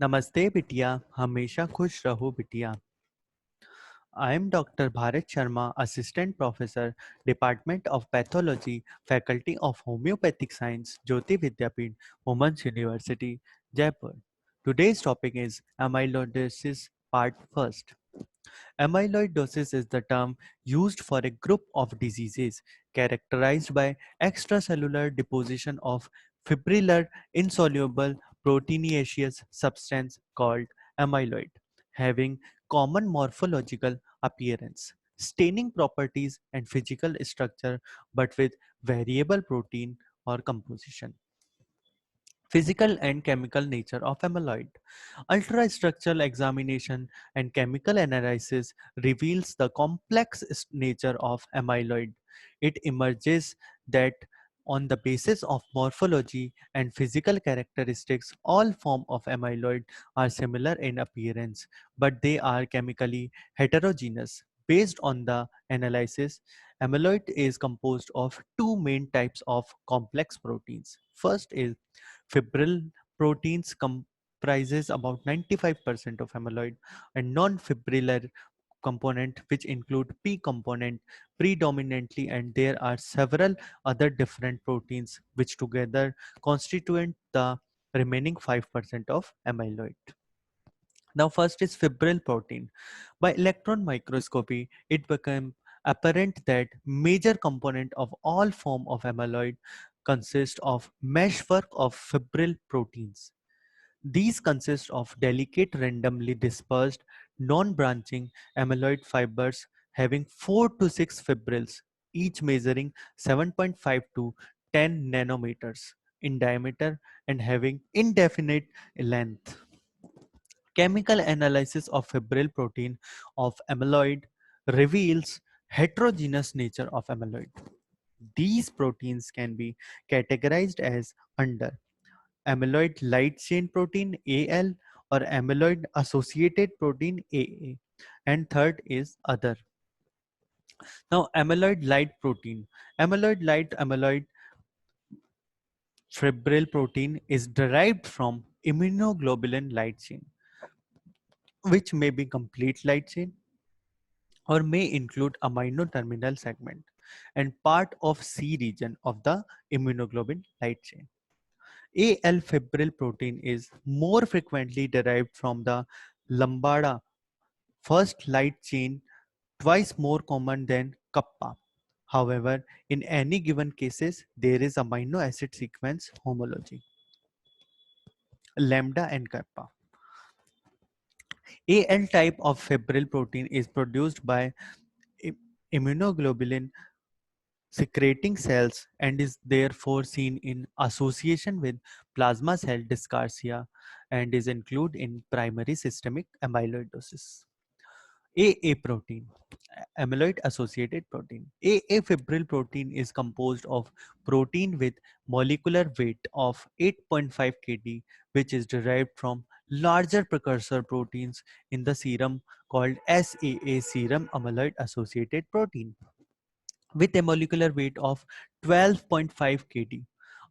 नमस्ते बिटिया, हमेशा खुश रहो बिटिया। I am Dr. Bharat Sharma, Assistant Professor, Department of Pathology, Faculty of Homeopathic Science, Jyoti Vidyapeeth, Women's University, Jaipur. Today's topic is amyloidosis part first. Amyloidosis is the term used for a group of diseases characterized by extracellular deposition of fibrillar insoluble proteinaceous substance called amyloid, having common morphological appearance, staining properties and physical structure but with variable protein or composition. Physical and chemical nature of amyloid. Ultrastructural examination and chemical analysis reveals the complex nature of amyloid. It emerges that on the basis of morphology and physical characteristics, all forms of amyloid are similar in appearance, but they are chemically heterogeneous. Based on the analysis, amyloid is composed of two main types of complex proteins. First is fibril proteins comprises about 95% of amyloid, and non-fibrillar component which include P component predominantly, and there are several other different proteins which together constitute the remaining 5% of amyloid. Now first is fibril protein. By electron microscopy, it became apparent that major component of all form of amyloid consist of meshwork of fibril proteins. These consist of delicate randomly dispersed non-branching amyloid fibers having 4 to 6 fibrils, each measuring 7.5 to 10 nanometers in diameter and having indefinite length. Chemical analysis of fibril protein of amyloid reveals heterogeneous nature of amyloid. These proteins can be categorized as under amyloid light chain protein AL or amyloid associated protein AA, and third is other. Now amyloid light protein. Amyloid fibril protein is derived from immunoglobulin light chain, which may be complete light chain or may include amino terminal segment and part of C region of the immunoglobulin light chain. AL fibril protein is more frequently derived from the lambda first light chain, twice more common than kappa. However, in any given cases, there is amino acid sequence homology, lambda and kappa. AL type of fibril protein is produced by immunoglobulin secreting cells and is therefore seen in association with plasma cell dyscrasia and is included in primary systemic amyloidosis. AA protein, amyloid associated protein. AA fibril protein is composed of protein with molecular weight of 8.5 kd, which is derived from larger precursor proteins in the serum called SAA serum amyloid associated protein with a molecular weight of 12.5 kd.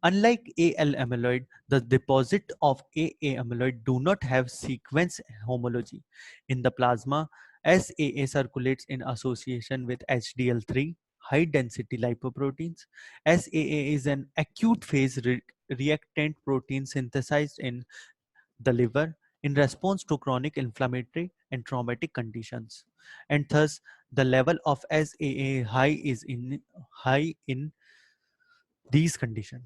Unlike AL amyloid, the deposit of AA amyloid do not have sequence homology. In the plasma, SAA circulates in association with HDL3, high density lipoproteins. SAA is an acute phase reactant protein synthesized in the liver in response to chronic inflammatory and traumatic conditions, and thus the level of SAA high in these conditions.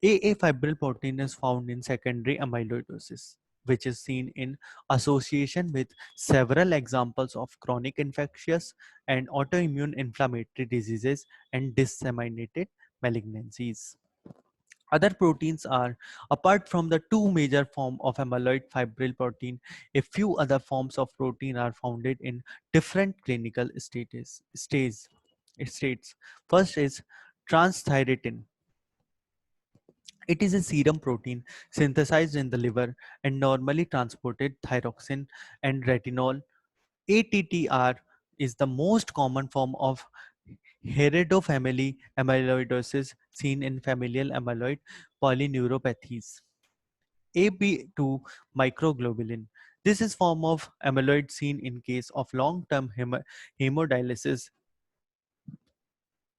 AA fibril protein is found in secondary amyloidosis, which is seen in association with several examples of chronic infectious and autoimmune inflammatory diseases and disseminated malignancies. Other proteins are, apart from the two major forms of amyloid fibril protein, a few other forms of protein are founded in different clinical states. First is transthyretin. It is a serum protein synthesized in the liver and normally transported thyroxine and retinol. ATTR is the most common form of heredofamily amyloidosis seen in familial amyloid polyneuropathies. AB2 microglobulin. This is form of amyloid seen in case of long-term hemodialysis.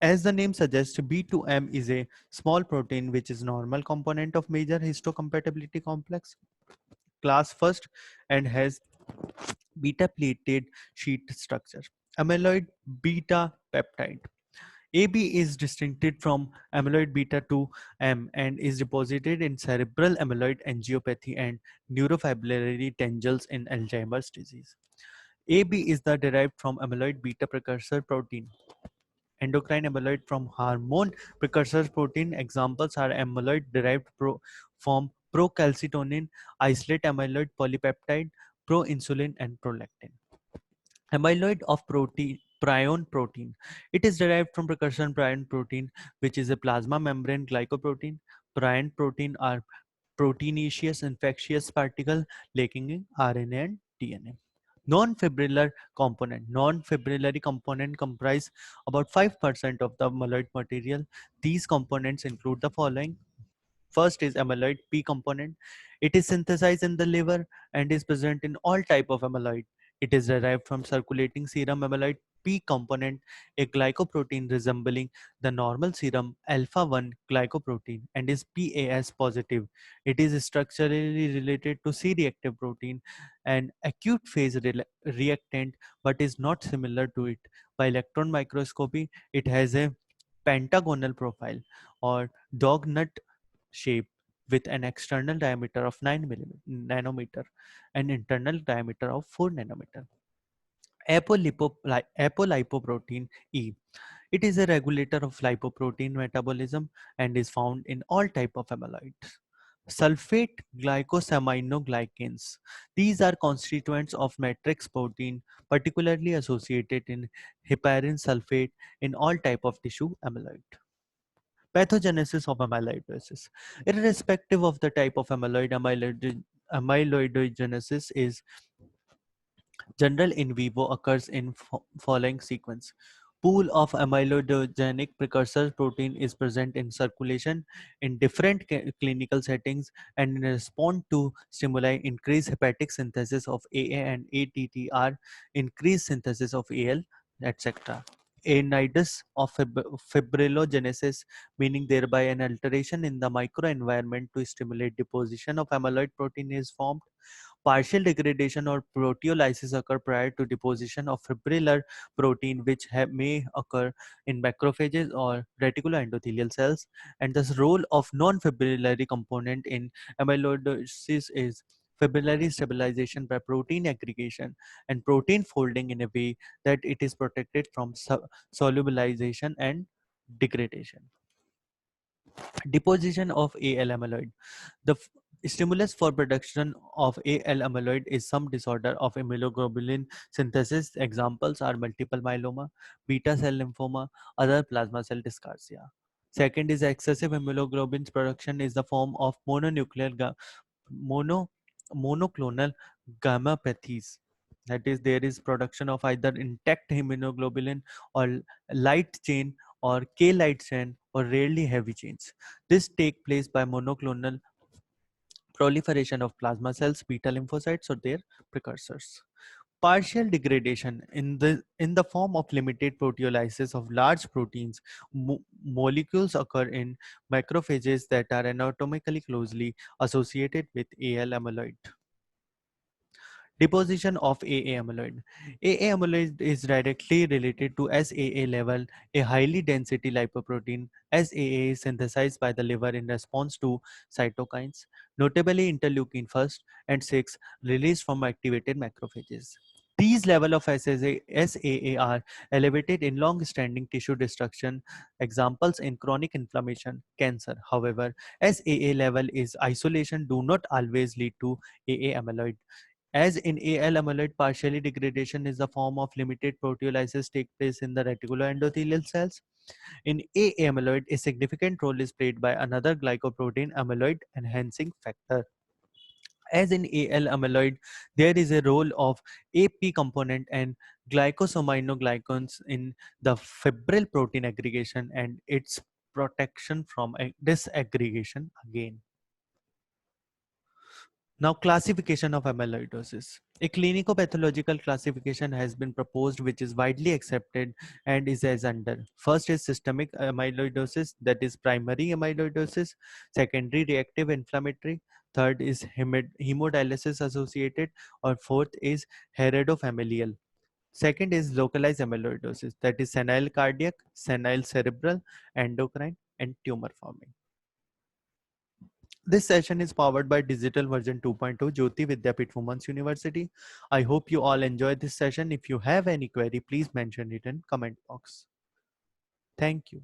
As the name suggests, B2M is a small protein which is normal component of major histocompatibility complex class first and has beta pleated sheet structure. Amyloid beta peptide. AB is distincted from amyloid beta 2M and is deposited in cerebral amyloid angiopathy and neurofibrillary tangles in Alzheimer's disease. AB is the derived from amyloid beta precursor protein. Endocrine amyloid from hormone precursor protein. Examples are amyloid derived from procalcitonin, isolate amyloid polypeptide, proinsulin, and prolactin. Amyloid of prion protein. It is derived from precursor prion protein, which is a plasma membrane glycoprotein. Prion protein are proteinaceous infectious particle lacking in RNA and DNA. Non-fibrillar component. Non-fibrillary component comprise about 5% of the amyloid material. These components include the following. First is amyloid P component. It is synthesized in the liver and is present in all type of amyloid. It is derived from circulating serum amyloid P component, a glycoprotein resembling the normal serum alpha 1 glycoprotein and is PAS positive. It is structurally related to C-reactive protein, an acute phase reactant, but is not similar to it. By electron microscopy, it has a pentagonal profile or dog nut shape with an external diameter of 9 nanometer and internal diameter of 4 nanometer. Apolipoprotein E. It is a regulator of lipoprotein metabolism and is found in all type of amyloids. Sulfate glycosaminoglycans. These are constituents of matrix protein, particularly associated in heparin sulfate in all type of tissue amyloid. Pathogenesis of amyloidosis. Irrespective of the type of amyloidogenesis is general in vivo occurs in following sequence. Pool of amyloidogenic precursor protein is present in circulation in different clinical settings and in response to stimuli increase hepatic synthesis of AA and ATTR, increase synthesis of AL, etc. A nidus of fibrillogenesis, meaning thereby an alteration in the microenvironment to stimulate deposition of amyloid protein is formed. Partial degradation or proteolysis occur prior to deposition of fibrillar protein, which may occur in macrophages or reticuloendothelial cells. And the role of non-fibrillary component in amyloidosis is fibrillary stabilization by protein aggregation and protein folding in a way that it is protected from solubilization and degradation. Deposition of AL amyloid. The stimulus for production of AL amyloid is some disorder of immunoglobulin synthesis. Examples are multiple myeloma, beta cell lymphoma, other plasma cell dyscrasia. Second is excessive immunoglobulin production is the form of mono, monoclonal gammopathies. That is, there is production of either intact immunoglobulin or light chain or K light chain or rarely heavy chains. This take place by monoclonal proliferation of plasma cells, beta lymphocytes, or their precursors. Partial degradation in the form of limited proteolysis of large proteins. Molecules occur in macrophages that are anatomically closely associated with AL amyloid. Deposition of AA amyloid. AA amyloid is directly related to SAA level, a highly density lipoprotein. SAA is synthesized by the liver in response to cytokines, notably interleukin 1 and 6, released from activated macrophages. These level of SAA are elevated in long-standing tissue destruction, examples in chronic inflammation, cancer. However, SAA level is isolation do not always lead to AA amyloid. As in AL amyloid, partially degradation is the form of limited proteolysis take place in the reticuloendothelial cells. In AA amyloid, a significant role is played by another glycoprotein, amyloid enhancing factor. As in AL amyloid, there is a role of AP component and glycosaminoglycans in the fibril protein aggregation and its protection from disaggregation again. Now, classification of amyloidosis. A clinico-pathological classification has been proposed which is widely accepted and is as under. First is systemic amyloidosis, that is primary amyloidosis. Secondary reactive inflammatory. Third is hemodialysis associated, or fourth is heredofamilial. Second is localized amyloidosis, that is senile cardiac, senile cerebral, endocrine, and tumor forming. This session is powered by Digital Version 2.0 Jyoti Vidyapeeth Women's University. I hope you all enjoyed this session. If you have any query, please mention it in comment box. Thank you.